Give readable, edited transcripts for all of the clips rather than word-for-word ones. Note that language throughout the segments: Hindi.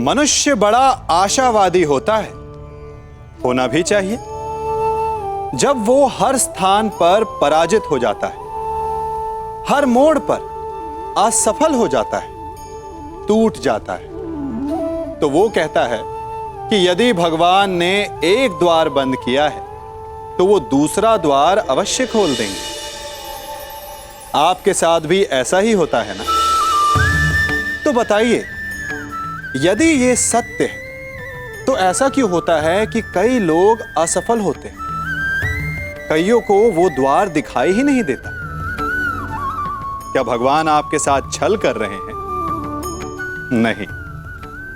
मनुष्य बड़ा आशावादी होता है, होना भी चाहिए। जब वो हर स्थान पर पराजित हो जाता है, हर मोड़ पर असफल हो जाता है, टूट जाता है, तो वो कहता है कि यदि भगवान ने एक द्वार बंद किया है तो वो दूसरा द्वार अवश्य खोल देंगे। आपके साथ भी ऐसा ही होता है ना? तो बताइए, यदि ये सत्य है तो ऐसा क्यों होता है कि कई लोग असफल होते हैं? कईयों को वो द्वार दिखाई ही नहीं देता। क्या भगवान आपके साथ छल कर रहे हैं? नहीं,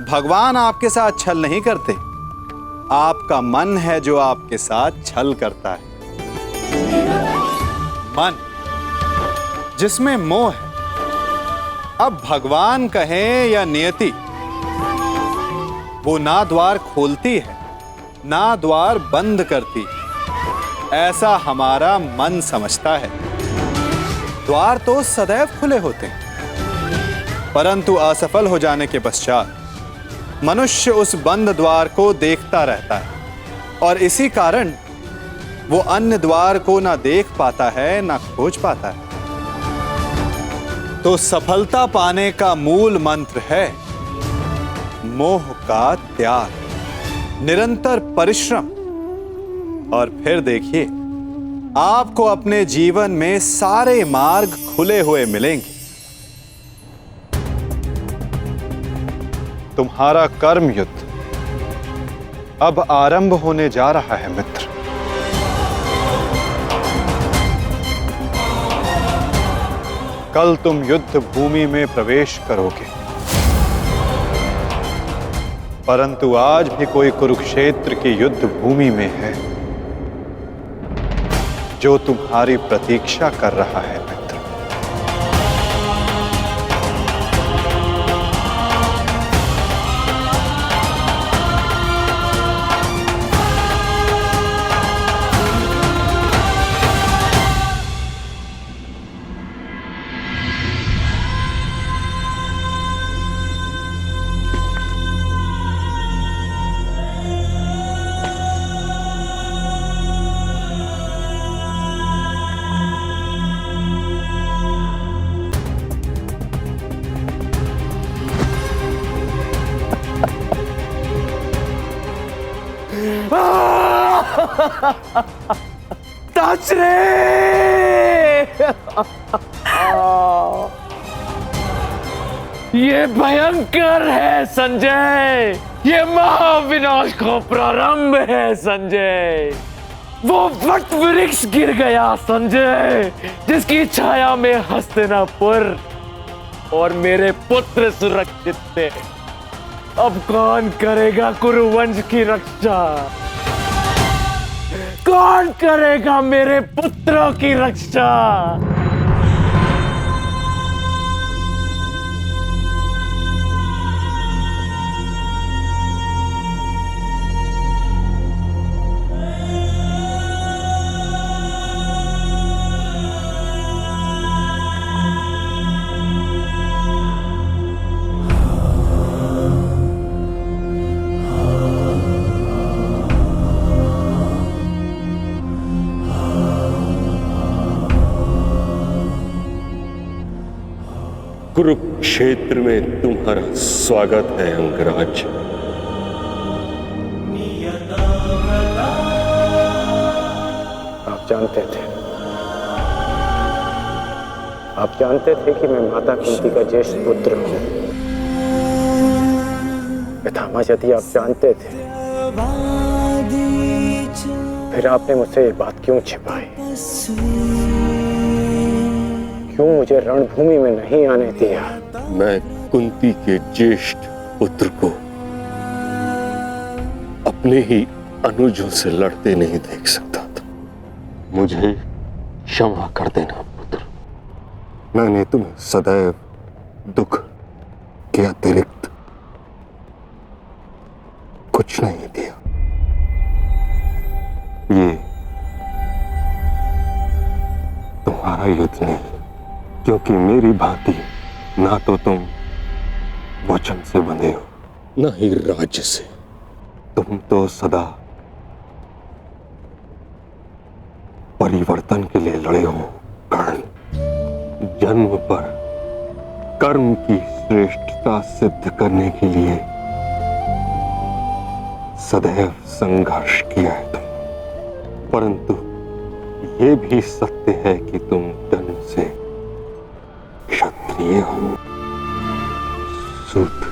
भगवान आपके साथ छल नहीं करते। आपका मन है जो आपके साथ छल करता है। मन जिसमें मोह है। अब भगवान कहें या नियति, वो ना द्वार खोलती है ना द्वार बंद करती, ऐसा हमारा मन समझता है। द्वार तो सदैव खुले होते हैं, परंतु असफल हो जाने के पश्चात मनुष्य उस बंद द्वार को देखता रहता है और इसी कारण वो अन्य द्वार को ना देख पाता है ना खोज पाता है। तो सफलता पाने का मूल मंत्र है मोह का त्याग, निरंतर परिश्रम। और फिर देखिए, आपको अपने जीवन में सारे मार्ग खुले हुए मिलेंगे। तुम्हारा कर्म युद्ध अब आरंभ होने जा रहा है मित्र। कल तुम युद्ध भूमि में प्रवेश करोगे, परंतु आज भी कोई कुरुक्षेत्र की युद्ध भूमि में है जो तुम्हारी प्रतीक्षा कर रहा है मित्र। टच रे! ये भयंकर है संजय, ये महाविनाश का प्रारंभ है संजय। वो वट वृक्ष गिर गया संजय, जिसकी छाया में हस्तिनापुर और मेरे पुत्र सुरक्षित थे। अब कौन करेगा कुरुवंश की रक्षा? कौन करेगा मेरे पुत्रों की रक्षा? कुरुक्षेत्र में तुम्हारा स्वागत है अंगराज। आप जानते थे कि मैं माता कुंती का ज्येष्ठ पुत्र हूँ। पितामह, यदि आप जानते थे फिर आपने मुझसे ये बात क्यों छिपाई? क्यों मुझे रणभूमि में नहीं आने दिया? मैं कुंती के ज्येष्ठ पुत्र को अपने ही अनुजों से लड़ते नहीं देख सकता था। मुझे क्षमा कर देना पुत्र। मैंने तुम्हें सदैव दुख के अतिरिक्त कुछ नहीं दिया। ये तुम्हारा युद्ध नहीं, क्योंकि मेरी भांति ना तो तुम वचन से बंधे हो न ही राज्य से। तुम तो सदा परिवर्तन के लिए लड़े हो कर्ण। जन्म पर कर्म की श्रेष्ठता सिद्ध करने के लिए सदैव संघर्ष किया है तुम। परंतु ये भी सत्य है कि तुम जन्म से क्षत्रिय हो, शूद्र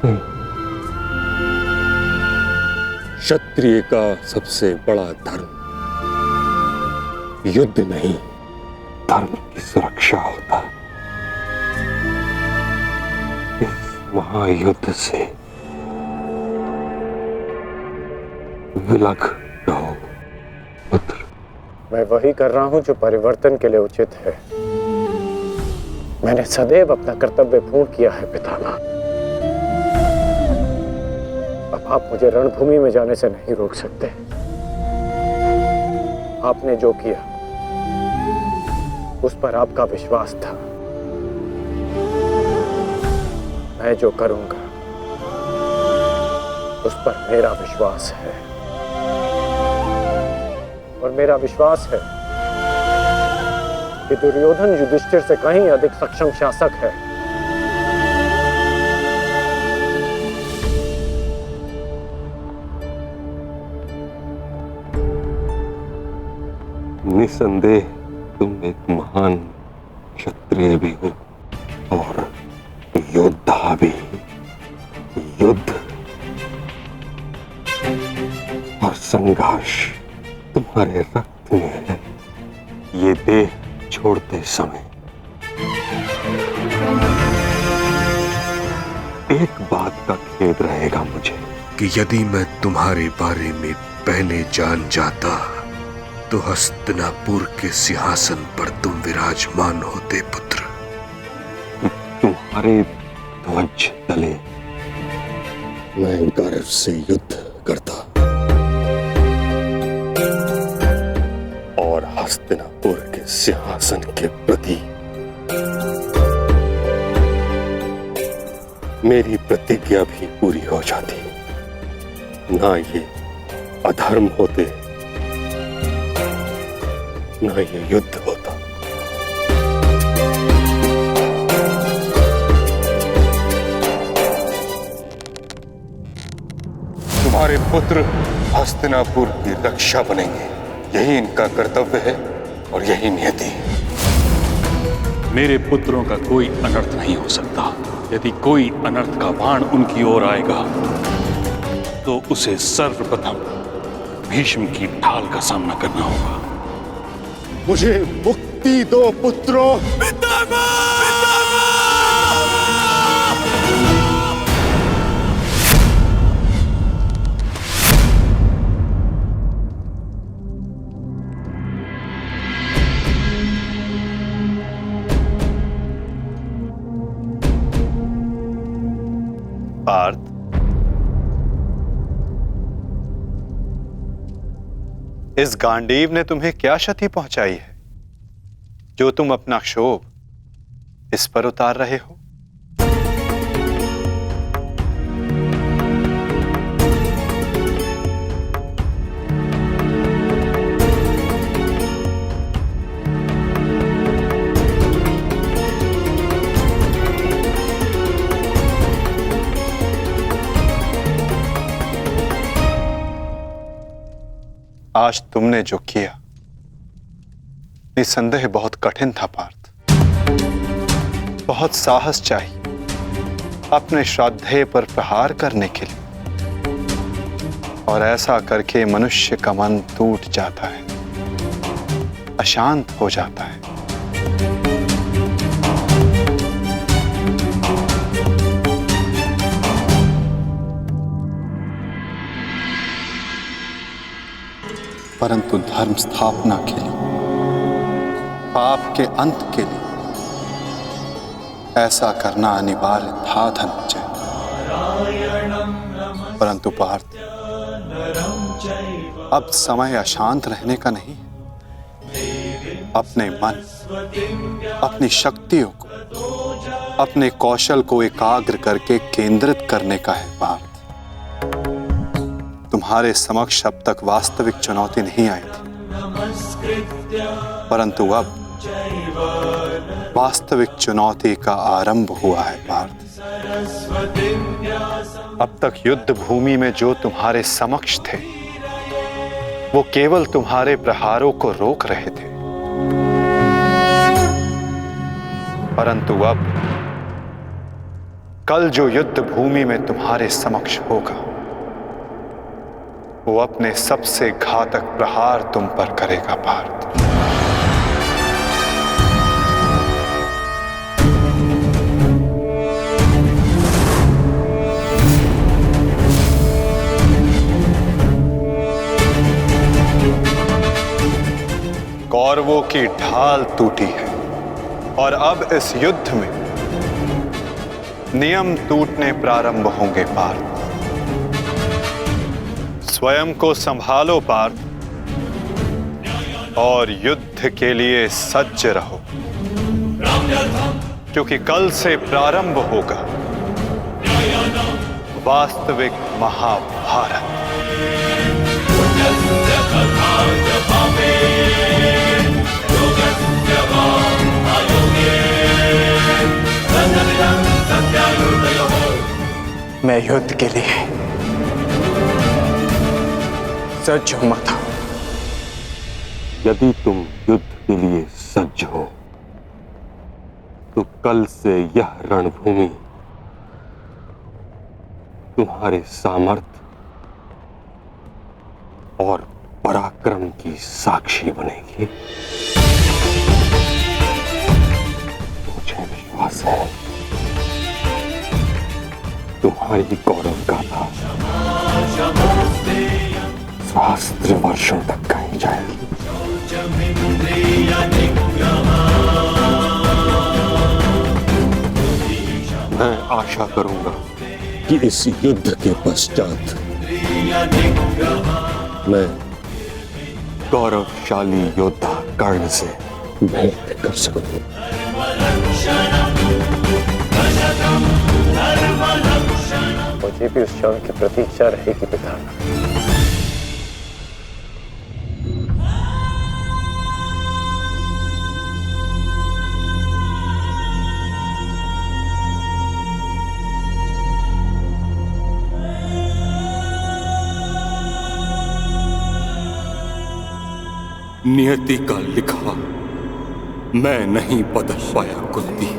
नहीं। क्षत्रिय का सबसे बड़ा धर्म युद्ध नहीं, धर्म की सुरक्षा होता है। इस महायुद्ध से विलग रहो पुत्र। मैं वही कर रहा हूं जो परिवर्तन के लिए उचित है। मैंने सदैव अपना कर्तव्य पूर्ण किया है पितामह। अब आप मुझे रणभूमि में जाने से नहीं रोक सकते। आपने जो किया उस पर आपका विश्वास था। मैं जो करूंगा उस पर मेरा विश्वास है, और मेरा विश्वास है कि दुर्योधन युधिष्ठिर से कहीं अधिक सक्षम शासक है। निसंदेह तुम एक महान क्षत्रिय भी हो और योद्धा भी। युद्ध और संघर्ष तुम्हारे रक्त में है। ये देह छोड़ते समय एक बात का खेद रहेगा मुझे कि यदि मैं तुम्हारे बारे में पहले जान जाता तो हस्तिनापुर के सिंहासन पर तुम विराजमान होते पुत्र। तुम्हारे ध्वज तले मैं गर्व से युद्ध करता और हस्तिनापुर के सिंहासन के प्रति मेरी प्रतिज्ञा भी पूरी हो जाती। ना ये अधर्म होते, ना ये युद्ध होता। तुम्हारे पुत्र हस्तिनापुर की रक्षा बनेंगे, यही इनका कर्तव्य है और यही नियति। मेरे पुत्रों का कोई अनर्थ नहीं हो सकता। यदि कोई अनर्थ का बाण उनकी ओर आएगा तो उसे सर्वप्रथम भीष्म की ढाल का सामना करना होगा। मुझे मुक्ति दो पुत्रों। पार्थ, इस गांडीव ने तुम्हें क्या क्षति पहुंचाई है जो तुम अपना क्षोभ इस पर उतार रहे हो? आज तुमने जो किया निसंदेह बहुत कठिन था पार्थ। बहुत साहस चाहिए अपने श्राद्धेय पर प्रहार करने के लिए, और ऐसा करके मनुष्य का मन टूट जाता है, अशांत हो जाता है। परंतु धर्म स्थापना के लिए, पाप के अंत के लिए ऐसा करना अनिवार्य था धनंजय। परंतु पार्थ, अब समय अशांत रहने का नहीं। अपने मन, अपनी शक्तियों को, अपने कौशल को एकाग्र करके केंद्रित करने का है पार्थ। तुम्हारे समक्ष अब तक वास्तविक चुनौती नहीं आई थी, परंतु अब वास्तविक चुनौती का आरंभ हुआ है पार्थ। अब तक युद्ध भूमि में जो तुम्हारे समक्ष थे वो केवल तुम्हारे प्रहारों को रोक रहे थे, परंतु अब कल जो युद्ध भूमि में तुम्हारे समक्ष होगा वो अपने सबसे घातक प्रहार तुम पर करेगा पार्थ। कौरवों की ढाल टूटी है और अब इस युद्ध में नियम टूटने प्रारंभ होंगे पार्थ। स्वयं को संभालो पार्थ और युद्ध के लिए सज्ज रहो, क्योंकि कल से प्रारंभ होगा वास्तविक महाभारत। मैं युद्ध के लिए सज्ज हूं माता। यदि तुम युद्ध के लिए सज्ज हो तो कल से यह रणभूमि तुम्हारे सामर्थ्य और पराक्रम की साक्षी बनेगी। मुझे विश्वास है तुम्हारी गौरव गाथा सहस्त्र वर्षों तक गाई जाएगी। मैं आशा करूंगा कि इस युद्ध के पश्चात मैं गौरवशाली योद्धा कर्ण से भेंट कर सकूं। मुझे भी उस क्षण की प्रतीक्षा रहेगी पिता। नियति का लिखा मैं नहीं बदल पाया कुंती।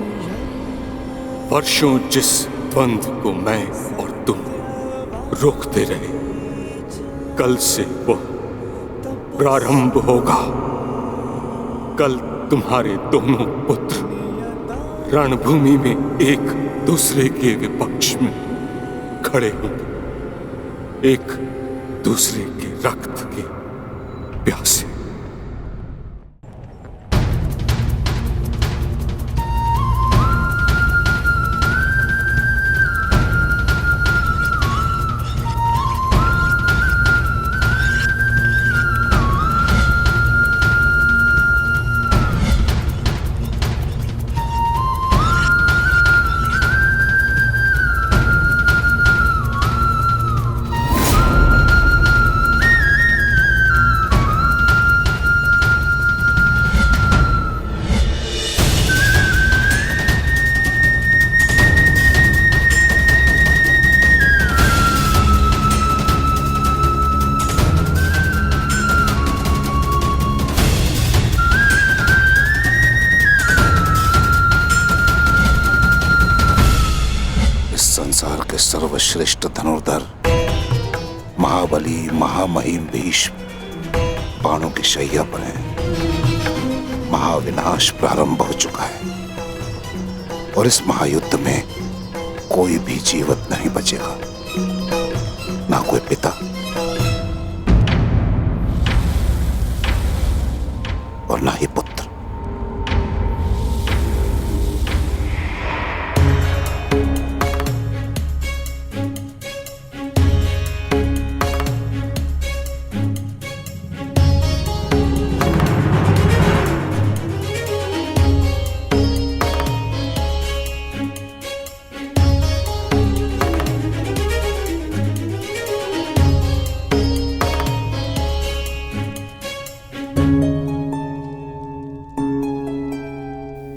वर्षों जिस द्वंद्व को मैं और तुम रोकते रहे, कल से वह प्रारंभ होगा। कल तुम्हारे दोनों पुत्र रणभूमि में एक दूसरे के विपक्ष में खड़े होंगे, एक दूसरे के रक्त के प्यासे। संसार के सर्वश्रेष्ठ धनुर्धर महाबली महामहिम भीष्म बाणों की शैया पर है। महाविनाश प्रारंभ हो चुका है और इस महायुद्ध में कोई भी जीवित नहीं बचेगा, ना कोई पिता और ना ही पुत्र।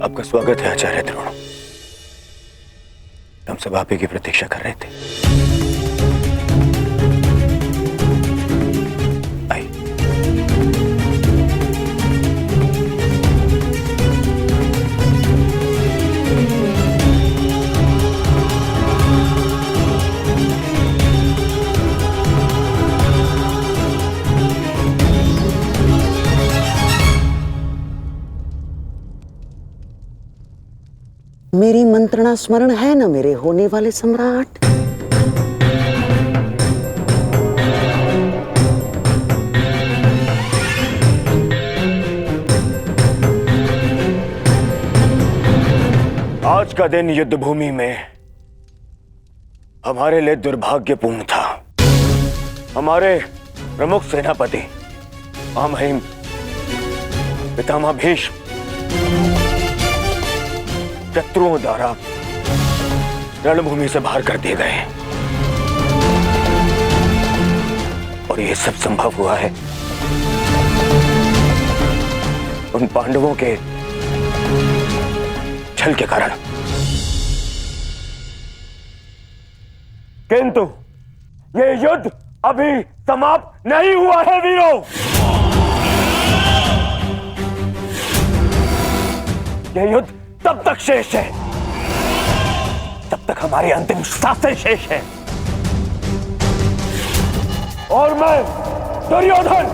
आपका स्वागत है आचार्य द्रोण। हम सब आप ही की प्रतीक्षा कर रहे थे। आइए। मेरी मंत्रणा स्मरण है न मेरे होने वाले सम्राट? आज का दिन युद्ध भूमि में हमारे लिए दुर्भाग्यपूर्ण था। हमारे प्रमुख सेनापति महामहिम पितामह भीष्म शत्रुओं द्वारा रणभूमि से बाहर कर दिए गए और यह सब संभव हुआ है उन पांडवों के छल के कारण। किंतु यह युद्ध अभी समाप्त नहीं हुआ है वीरों। यह युद्ध तब तक शेष है तब तक हमारी अंतिम सांसें शेष है। और मैं दुर्योधन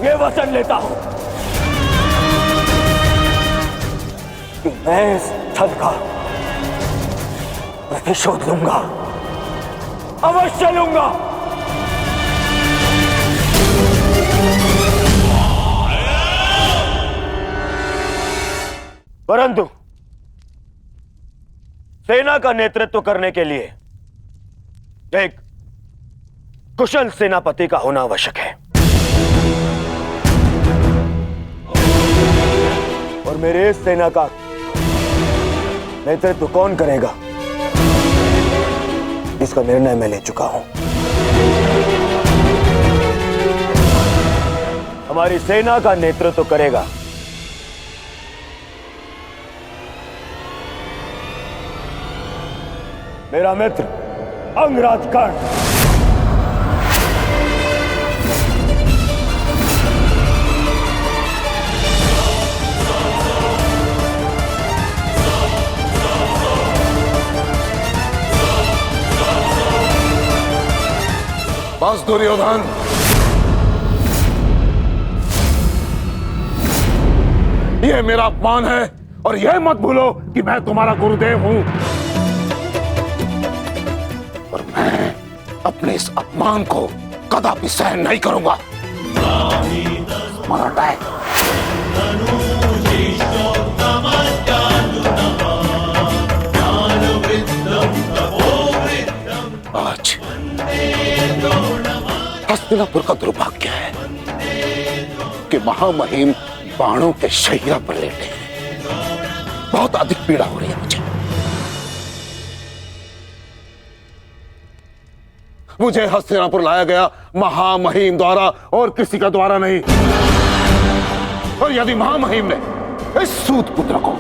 ये वचन लेता हूं कि मैं इस छल का प्रतिशोध लूंगा, अवश्य लूंगा। परंतु सेना का नेतृत्व करने के लिए एक कुशल सेनापति का होना आवश्यक है और मेरे इस सेना का नेतृत्व कौन करेगा इसका निर्णय मैं ले चुका हूं। हमारी सेना का नेतृत्व करेगा मेरा मित्र अंगराज कर्ण। बस दुर्योधन, ये मेरा अपमान है और यह मत भूलो कि मैं तुम्हारा गुरुदेव हूं और मैं अपने इस अपमान को कदापि सहन नहीं करूंगा। स्मरण है। आज हस्तिनापुर का दुर्भाग्य है कि महामहिम बाणों के शैया पर लेटे हैं। बहुत अधिक पीड़ा हो रही है मुझे हस्तिनापुर लाया गया महामहिम द्वारा और किसी का द्वारा नहीं। और यदि महामहिम ने इस सूत पुत्र को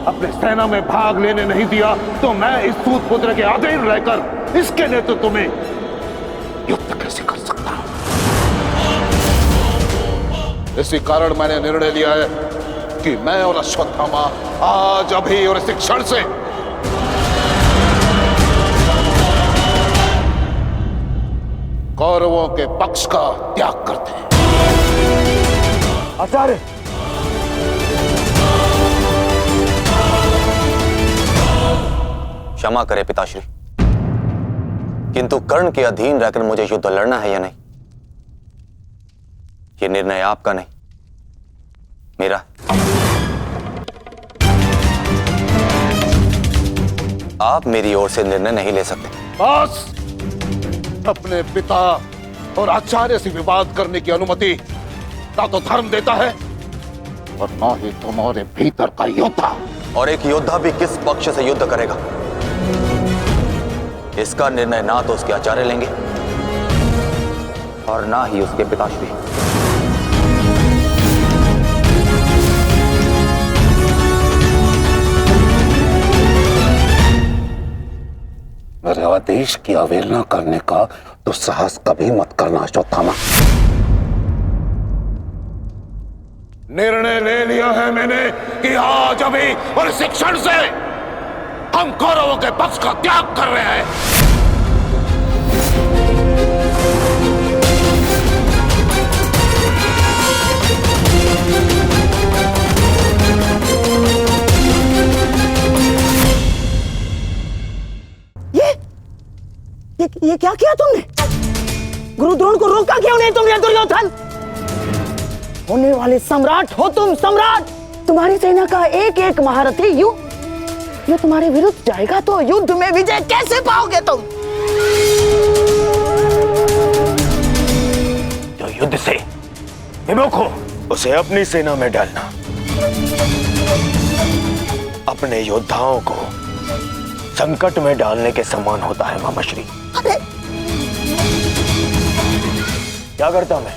अपने सेना में भाग लेने नहीं दिया तो मैं इस सूत पुत्र के अधीन रहकर इसके नेतृत्व में युद्ध कैसे कर सकता हूं। इसी कारण मैंने निर्णय लिया है कि मैं और अश्वत्थामा आज अभी और इस क्षण से कौरवों के पक्ष का त्याग करते हैं। आचार्य, क्षमा करें पिताश्री, किंतु कर्ण के अधीन रहकर मुझे युद्ध लड़ना है या नहीं, ये निर्णय आपका नहीं मेरा। आप मेरी ओर से निर्णय नहीं ले सकते। बस अपने पिता और आचार्य से विवाद करने की अनुमति ना तो धर्म देता है और ना ही तुम्हारे भीतर का योद्धा। और एक योद्धा भी किस पक्ष से युद्ध करेगा, इसका निर्णय ना तो उसके आचार्य लेंगे और ना ही उसके पिताश्री। आदेश की अवहेलना करने का तो साहस कभी मत करना अश्वत्थामा। निर्णय ले लिया है मैंने कि आज अभी और इस क्षण से हम कौरवों के पक्ष का त्याग कर रहे हैं। ये क्या किया तुमने? गुरु द्रोण को रोका क्यों नहीं तुमने दुर्योधन? होने वाले सम्राट हो तुम, सम्राट। तुम्हारी सेना का एक एक महारथी ये तुम्हारे विरुद्ध जाएगा तो युद्ध में विजय कैसे पाओगे तुम? जो युद्ध से विमुख हो उसे अपनी सेना में डालना अपने योद्धाओं को संकट में डालने के समान होता है मामाश्री। क्या करता मैं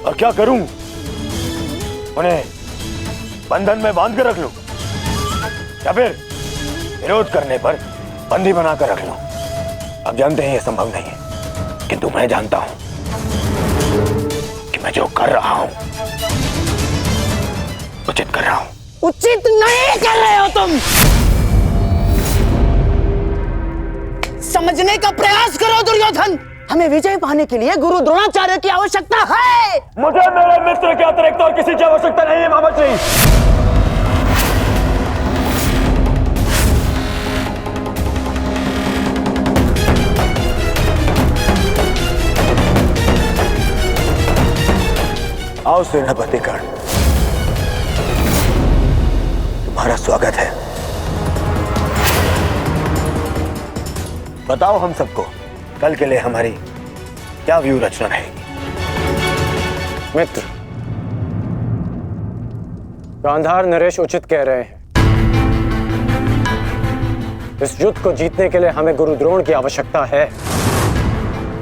और क्या करूं? उन्हें बंधन में बांध कर रख लूं या फिर विरोध करने पर बंदी बनाकर रख लूं? अब जानते हैं यह संभव नहीं है, किंतु मैं जानता हूं कि मैं जो कर रहा हूं उचित कर रहा हूं। उचित नहीं कर रहे हो तुम। समझने का प्रयास करो दुर्योधन। हमें विजय पाने के लिए गुरु द्रोणाचार्य की आवश्यकता है। मुझे मेरे मित्र के अतिरिक्त और किसी की आवश्यकता नहीं है मामाश्री। आओ सेनापति कर्ण, तुम्हारा स्वागत है। बताओ हम सबको कल के लिए हमारी क्या व्यू रचना रहेगी? मित्र, गांधार नरेश उचित कह रहे हैं। इस युद्ध को जीतने के लिए हमें गुरु द्रोण की आवश्यकता है।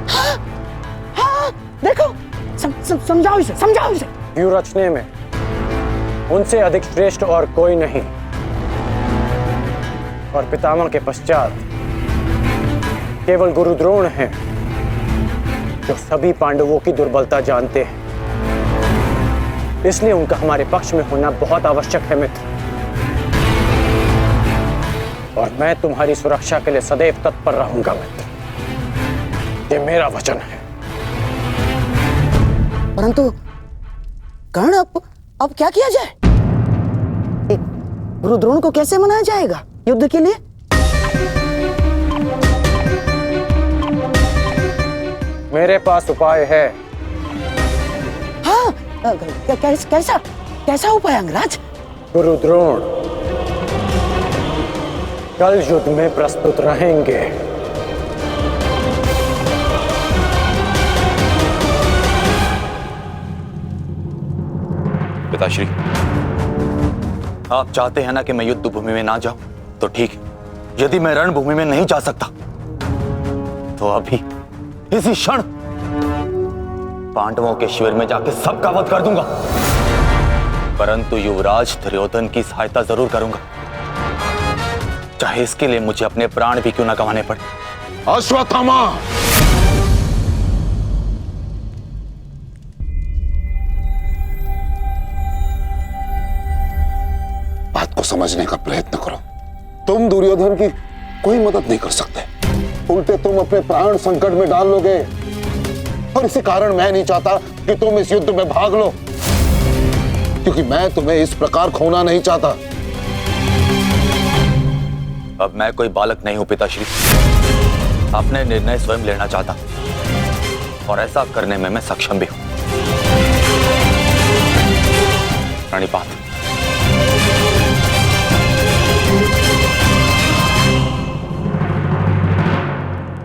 हाँ, देखो समझाओ इसे, समझाओ इसे। व्यू रचने में उनसे अधिक श्रेष्ठ और कोई नहीं, और पितामह के पश्चात केवल गुरु द्रोण हैं जो सभी पांडवों की दुर्बलता जानते हैं। इसलिए उनका हमारे पक्ष में होना बहुत आवश्यक है मित्र, और मैं तुम्हारी सुरक्षा के लिए सदैव तत्पर रहूंगा मित्र। ये मेरा वचन है। परंतु कर्ण, अब क्या किया जाए? गुरु द्रोण को कैसे मनाया जाएगा युद्ध के लिए? मेरे पास उपाय है। हाँ, कैसा उपाय अंगराज? गुरु द्रोण कल युद्ध में प्रस्तुत रहेंगे। पिताश्री, आप चाहते हैं ना कि मैं युद्ध भूमि में ना जाऊं, तो ठीक है। यदि मैं रणभूमि में नहीं जा सकता तो अभी इसी क्षण पांडवों के शिविर में जाके सबका वध कर दूंगा, परंतु युवराज दुर्योधन की सहायता जरूर करूंगा, चाहे इसके लिए मुझे अपने प्राण भी क्यों ना गंवाने पड़े। अश्वत्थामा, बात को समझने का प्रयत्न करो। तुम दुर्योधन की कोई मदद नहीं कर सकते, उल्टे तुम अपने प्राण संकट में डाल लोगे, और इसी कारण मैं नहीं चाहता कि तुम इस युद्ध में भाग लो, क्योंकि मैं तुम्हें इस प्रकार खोना नहीं चाहता। अब मैं कोई बालक नहीं हूं पिताश्री, अपने निर्णय स्वयं लेना चाहता, और ऐसा करने में मैं सक्षम भी हूं। प्रणिपात।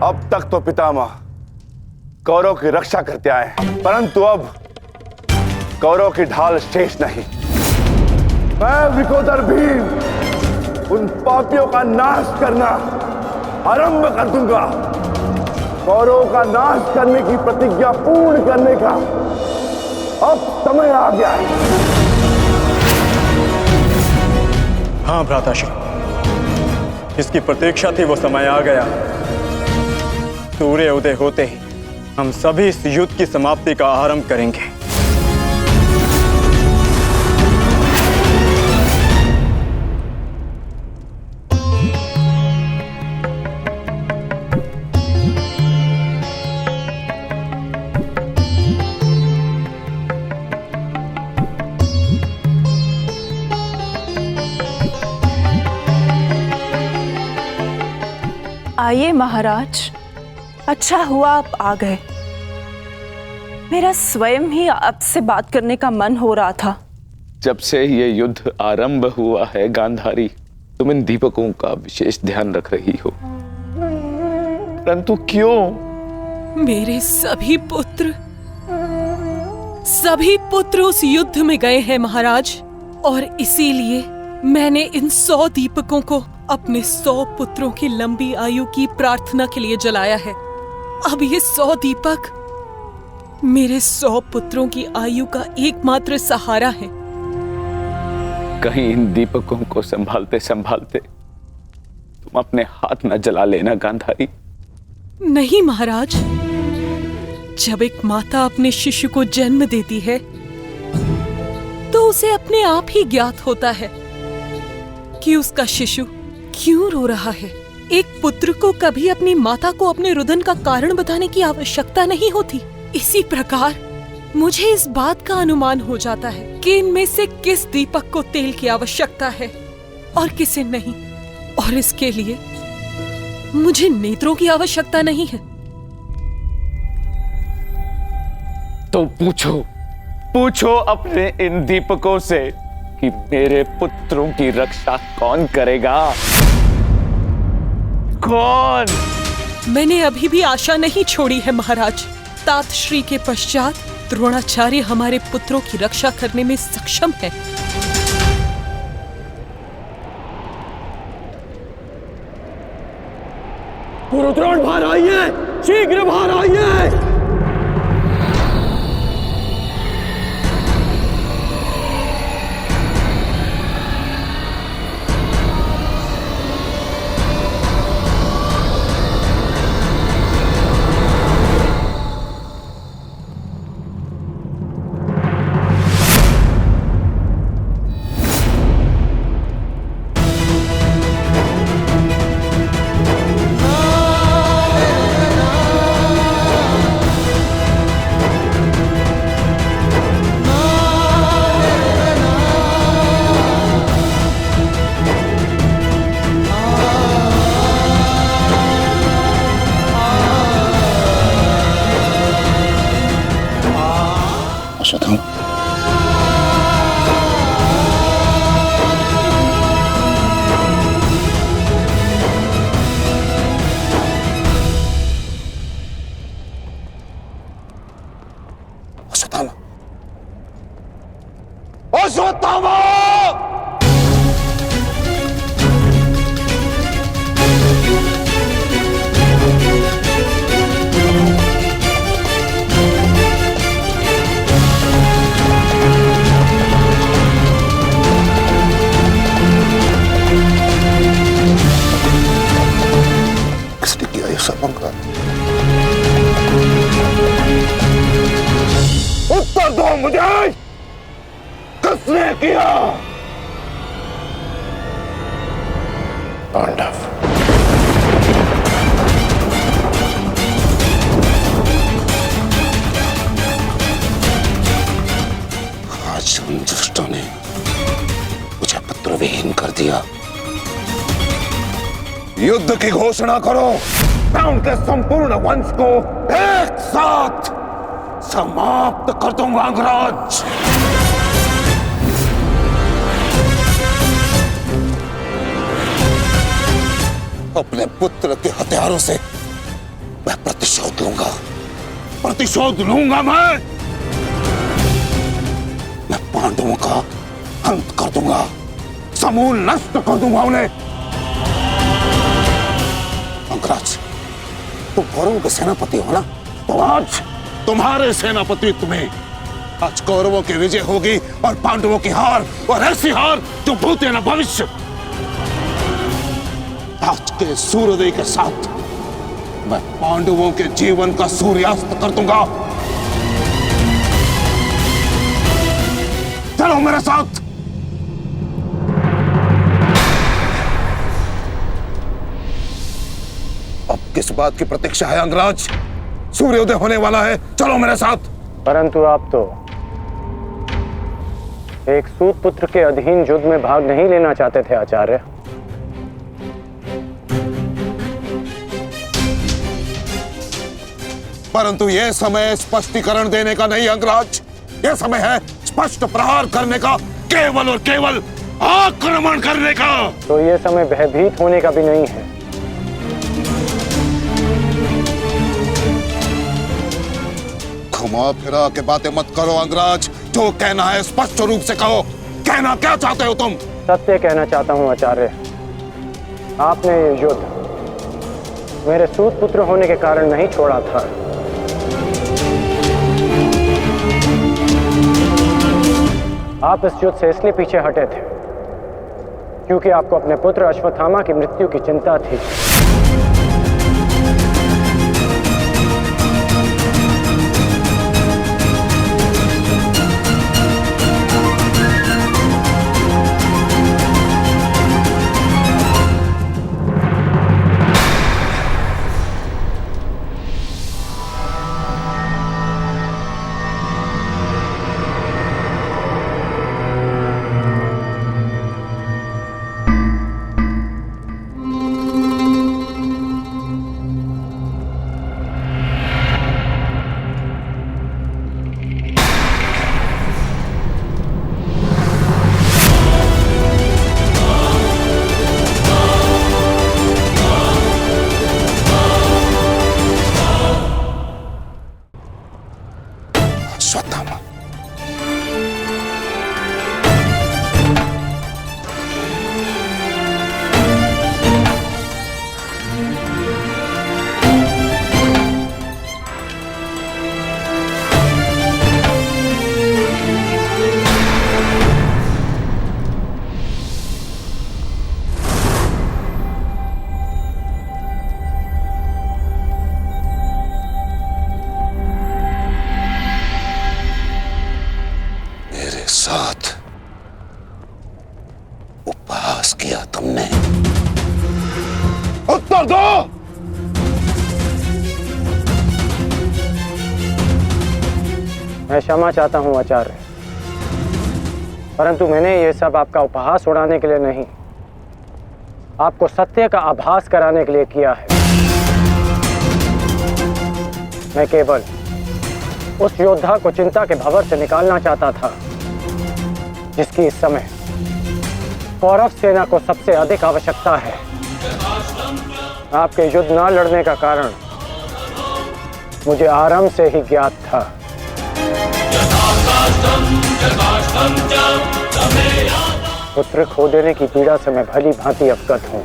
अब तक तो पितामह कौरव की रक्षा करते आए हैं, परंतु अब कौरव की ढाल शेष नहीं। मैं विकोदर भीम उन पापियों का नाश करना आरंभ कर दूंगा। कौरव का नाश करने की प्रतिज्ञा पूर्ण करने का अब समय आ गया है। हाँ भ्राताश्री, जिसकी प्रतीक्षा थी वो समय आ गया। सूर्य उदय होते ही हम सभी इस युद्ध की समाप्ति का आरंभ करेंगे। आइए महाराज, अच्छा हुआ आप आ गए। मेरा स्वयं ही आपसे बात करने का मन हो रहा था। जब से ये युद्ध आरंभ हुआ है गांधारी, तुम इन दीपकों का विशेष ध्यान रख रही हो, परंतु क्यों? मेरे सभी पुत्र उस युद्ध में गए हैं महाराज, और इसीलिए मैंने इन 100 दीपकों को अपने 100 पुत्रों की लंबी आयु की प्रार्थना के लिए जलाया है। अब ये 100 दीपक मेरे 100 पुत्रों की आयु का एकमात्र सहारा है। कहीं इन दीपकों को संभालते संभालते तुम अपने हाथ न जला लेना गांधारी। नहीं महाराज, जब एक माता अपने शिशु को जन्म देती है तो उसे अपने आप ही ज्ञात होता है कि उसका शिशु क्यों रो रहा है। एक पुत्र को कभी अपनी माता को अपने रुदन का कारण बताने की आवश्यकता नहीं होती। इसी प्रकार मुझे इस बात का अनुमान हो जाता है कि इनमें से किस दीपक को तेल की आवश्यकता है और किसे नहीं, और इसके लिए मुझे नेत्रों की आवश्यकता नहीं है। तो पूछो अपने इन दीपकों से कि मेरे पुत्रों की रक्षा कौन करेगा? कौन? मैंने अभी भी आशा नहीं छोड़ी है महाराज। तात श्री के पश्चात द्रोणाचार्य हमारे पुत्रों की रक्षा करने में सक्षम है। गुरुद्रोण बाहर आइए, शीघ्र बाहर आइए। उत्तर दो मुझे, किसने किया? पांडव। आज उन दुष्टों ने मुझे पुत्रविहीन कर दिया। युद्ध की घोषणा करो। मैं उनके संपूर्ण वंश को एक साथ समाप्त कर दूंगा अंगराज। अपने पुत्र के हथियारों से मैं प्रतिशोध लूंगा। मैं पांडवों का अंत कर दूंगा, समूल नष्ट कर दूंगा उन्हें। अंगराज, तुम कौरवों के सेनापति हो ना, तो आज तुम्हारे सेनापति तुम्हें आज कौरवों की विजय होगी और पांडवों की हार, और ऐसी हार जो भूत न भविष्य। आज के सूर्योदय के साथ मैं पांडवों के जीवन का सूर्यास्त कर दूंगा। चलो मेरे साथ। अब किस बात की प्रतीक्षा है अंगराज? सूर्योदय होने वाला है, चलो मेरे साथ। परंतु आप तो एक सूत पुत्र के अधीन युद्ध में भाग नहीं लेना चाहते थे आचार्य। परंतु यह समय स्पष्टीकरण देने का नहीं अंगराज, यह समय है स्पष्ट प्रहार करने का, केवल और केवल आक्रमण करने का। तो यह समय भयभीत होने का भी नहीं है। घुमा फिरा के बातें मत करो अंगराज, जो कहना है स्पष्ट रूप से कहो। कहना क्या चाहते हो तुम? सत्य कहना चाहता हूं आचार्य। आपने ये युद्ध मेरे सूत पुत्र होने के कारण नहीं छोड़ा था। आप इस युद्ध से इसलिए पीछे हटे थे क्योंकि आपको अपने पुत्र अश्वत्थामा की मृत्यु की चिंता थी। उत्तर दो। मैं क्षमा चाहता हूं आचार्य, परंतु मैंने ये सब आपका उपहास उड़ाने के लिए नहीं, आपको सत्य का आभास कराने के लिए किया है। मैं केवल उस योद्धा को चिंता के भंवर से निकालना चाहता था जिसकी इस समय कौरव सेना को सबसे अधिक आवश्यकता है। आपके युद्ध न लड़ने का कारण मुझे आरंभ से ही ज्ञात था। पुत्र खो देने की पीड़ा से मैं भली भांति अवगत हूं,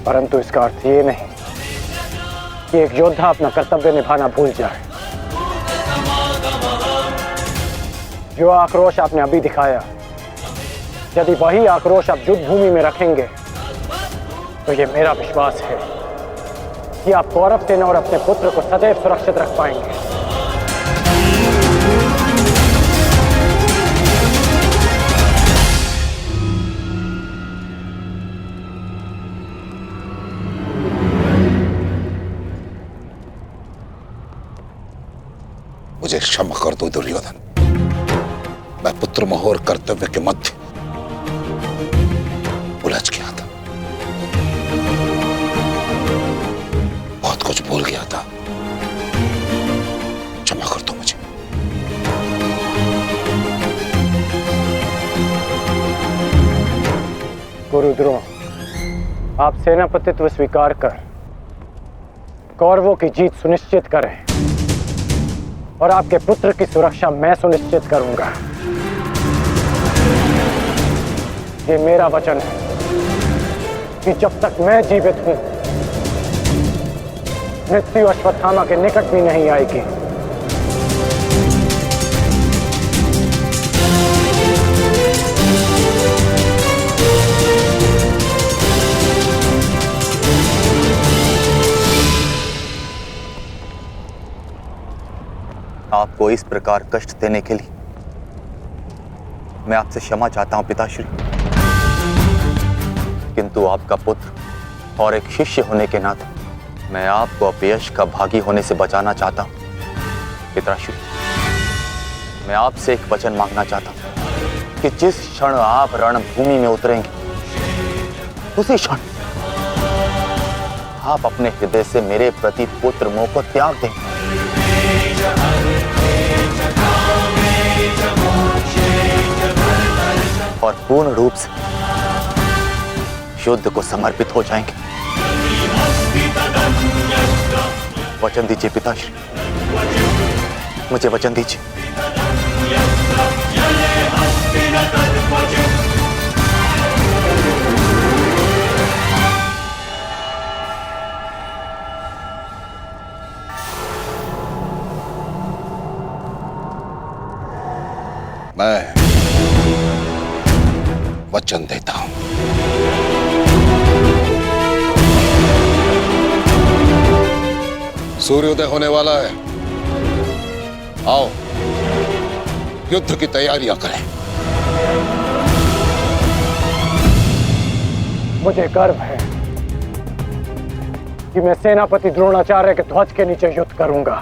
परंतु इसका अर्थ ये नहीं कि एक योद्धा अपना कर्तव्य निभाना भूल जाए। जो आक्रोश आपने अभी दिखाया, यदि वही आक्रोश आप युद्ध भूमि में रखेंगे तो ये मेरा विश्वास है कि आप कौरव सेना और अपने पुत्र को सदैव सुरक्षित रख पाएंगे। मुझे क्षमा कर दो दुर्योधन, मैं पुत्र मोह और कर्तव्य के मध्य उलझ गया था, बहुत कुछ भूल गया था। क्षमा कर दो मुझे। गुरु द्रोण, आप सेनापतित्व स्वीकार कर कौरवों की जीत सुनिश्चित करें और आपके पुत्र की सुरक्षा मैं सुनिश्चित करूंगा। ये मेरा वचन है कि जब तक मैं जीवित हूं, मृत्यु अश्वत्थामा के निकट भी नहीं आएगी। को इस प्रकार कष्ट देने के लिए मैं आपसे क्षमा चाहता हूं पिताश्री, किंतु आपका पुत्र और एक शिष्य होने के नाते मैं आपको अपयश का भागी होने से बचाना चाहता हूं। पिताश्री, मैं आपसे एक वचन मांगना चाहता हूं कि जिस क्षण आप रणभूमि में उतरेंगे उसी क्षण आप अपने हृदय से मेरे प्रति पुत्र मोह को त्याग दें और पूर्ण रूप से युद्ध को समर्पित हो जाएंगे। वचन दीजिए पिताश्री, मुझे वचन दीजिए। मैं वचन देता हूं, सूर्योदय होने वाला है। आओ युद्ध की तैयारियां करें। मुझे गर्व है कि मैं सेनापति द्रोणाचार्य के ध्वज के नीचे युद्ध करूंगा।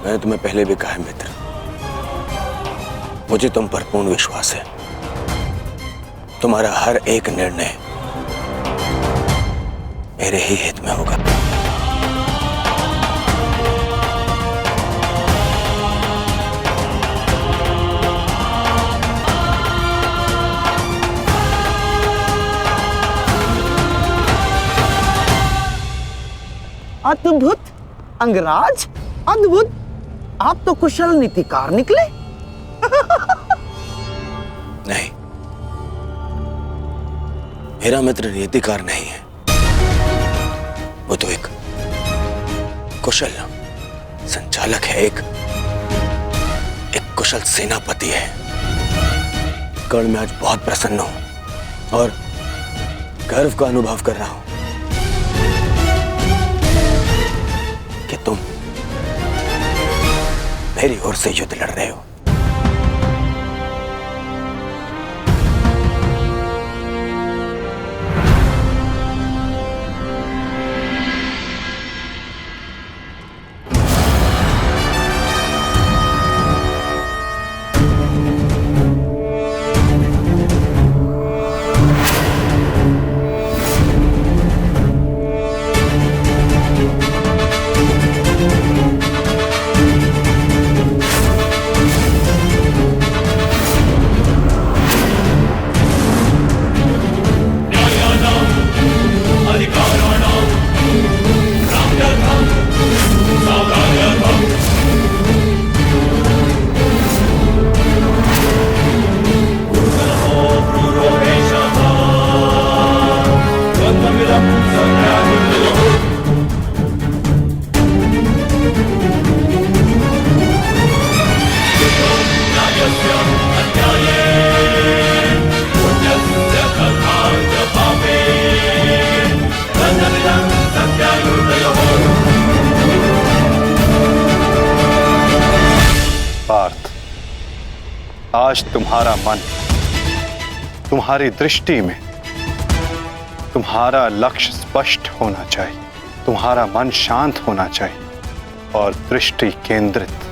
मैंने तुम्हें पहले भी कहा है मित्र, मुझे तुम पर पूर्ण विश्वास है। तुम्हारा हर एक निर्णय मेरे ही हित में होगा। अद्भुत अंगराज, अद्भुत। आप तो कुशल नीतिकार निकले। नहीं, मेरा मित्र नीतिकार नहीं है, वो तो एक कुशल संचालक है, एक कुशल सेनापति है। कर्ण मैं आज बहुत प्रसन्न हूं और गर्व का अनुभव कर रहा हूं कि तुम मेरी ओर से युद्ध लड़ रहे हो। आज तुम्हारा मन, तुम्हारी दृष्टि में तुम्हारा लक्ष्य स्पष्ट होना चाहिए, तुम्हारा मन शांत होना चाहिए और दृष्टि केंद्रित।